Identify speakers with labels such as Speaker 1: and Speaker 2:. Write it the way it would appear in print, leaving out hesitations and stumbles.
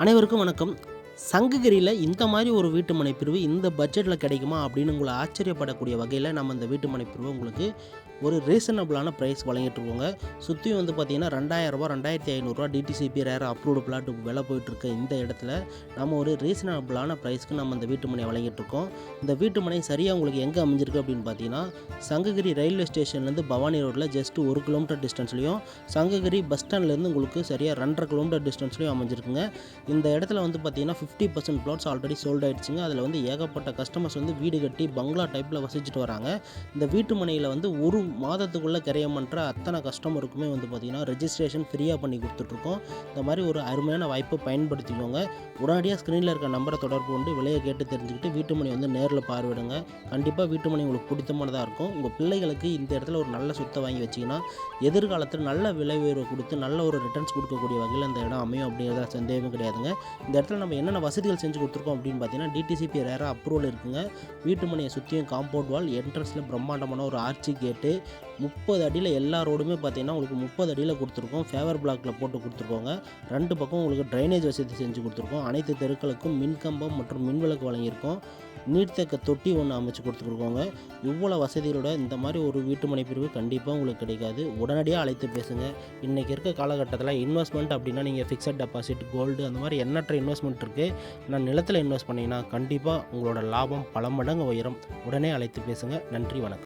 Speaker 1: அனைவருக்கும் வணக்கம். சங்ககிரியில இந்த மாரி ஒரு வீட்டுமனை பிரிவு இந்த பட்ஜெட்ல கிடைக்குமா? அப்படின்னு உங்கள ஆச்சரியப்படக்கூடிய வகையில நம்ம இந்த வீட்டுமனை பிரிவு உங்களுக்கு ஒரு ரீசனபிளான பிரைஸ் வழங்கிட்டுருக்கோங்க. சுத்தியும் வந்து பார்த்தீங்கன்னா ரூ. 2000 ரூ. 2500 டிடிசிபி ரேர் அப்ரூவ்டு பிளாட் விலை போயிட்டுருக்க இந்த இடத்துல நம்ம ஒரு ரீசனபிளான பிரைஸ்க்கு நம்ம இந்த வீட்டுமனையை வழங்கிட்டுருக்கோம். இந்த வீட்டுமனை சரியாக உங்களுக்கு எங்கே அமைஞ்சிருக்கு அப்படின்னு பார்த்தீங்கன்னா, சங்ககிரி ரயில்வே ஸ்டேஷன்லேருந்து பவானி ரோட்டில் ஜஸ்ட் 1 கிலோமீட்டர் டிஸ்டன்ஸ்லையும், சங்ககிரி பஸ் ஸ்டாண்ட்லேருந்து உங்களுக்கு சரியாக 2.5 கிலோமீட்டர் டிஸ்டன்ஸ்லையும் அமைஞ்சிருக்குங்க. இந்த இடத்துல வந்து பார்த்தீங்கன்னா 50% பிளாட்ஸ் ஆல்ரெடி சோல்ட் ஆயிடுச்சுங்க. அதில் வந்து ஏகப்பட்ட கஸ்டமர்ஸ் வந்து வீடு கட்டி பங்களா டைப்பில் வசிச்சுட்டு வராங்க. இந்த வீட்டுமனையில் வந்து ஒரு மாதத்துக்குள்ளே கிரயம் பண்ணுற அத்தனை கஸ்டமருக்குமே வந்து பார்த்திங்கன்னா ரெஜிஸ்ட்ரேஷன் ஃப்ரீயாக பண்ணி கொடுத்துட்ருக்கோம். இந்த மாதிரி ஒரு அருமையான வாய்ப்பை பயன்படுத்திக்கோங்க. உடனடியாக ஸ்க்ரீனில் இருக்க நம்பரை தொடர்பு கொண்டு விலையை கேட்டு தெரிஞ்சுக்கிட்டு வீட்டுமனை வந்து நேரில் பார்வையிடுங்க. கண்டிப்பாக வீட்டுமனை உங்களுக்கு பிடித்தமானதாக இருக்கும். உங்கள் பிள்ளைகளுக்கு இந்த இடத்துல ஒரு நல்ல சொத்தை வாங்கி வச்சிங்கன்னா எதிர்காலத்தில் நல்ல விலை உயர்வு கொடுத்து நல்ல ஒரு ரிட்டர்ன்ஸ் கொடுக்கக்கூடிய வகையில் இந்த இடம் அமையும் அப்படிங்கிறத சந்தேகமே கிடையாதுங்க. இந்த இடத்துல நம்ம என்னென்ன வசதிகள் செஞ்சு கொடுத்துருக்கோம் அப்படின்னு பார்த்தீங்கன்னா, டிடிசிபி ரேராக அப்ரூவல் இருக்குங்க. வீட்டுமனையை சுற்றியும் காம்பவுண்ட் வால், என்ட்ரன்ஸில் பிரம்மாண்டமான ஒரு ஆர்ச்சி கேட்டு, 30 அடியில் எல்லா ரோடுமே பார்த்தீங்கன்னா உங்களுக்கு 30 அடியில் கொடுத்துருக்கோம். ஃபேவர் பிளாக்கில் போட்டு கொடுத்துருக்கோங்க. 2 பக்கம் உங்களுக்கு ட்ரைனேஜ் வசதி செஞ்சு கொடுத்துருக்கோம். அனைத்து தெருக்களுக்கும் மின்கம்பம் மற்றும் மின்விளக்கு வழங்கியிருக்கோம். நீர்த்தேக்க தொட்டி ஒன்று அமைச்சு கொடுத்துருக்கோங்க. இவ்வளோ வசதிகளோட இந்த மாதிரி ஒரு வீட்டுமனை பிரிவு கண்டிப்பாக உங்களுக்கு கிடைக்காது. உடனடியாக அழைத்து பேசுங்க. இன்றைக்கி இருக்க காலகட்டத்தில் இன்வெஸ்ட்மெண்ட் அப்படின்னா நீங்கள் ஃபிக்ஸட் டெபாசிட், கோல்டு அந்த மாதிரி எண்ணற்ற இன்வெஸ்ட்மெண்ட் இருக்குது. நான் நிலத்தில் இன்வெஸ்ட் பண்ணிங்கன்னா கண்டிப்பாக உங்களோட லாபம் பல மடங்கு உயரும். உடனே அழைத்து பேசுங்க. நன்றி, வணக்கம்.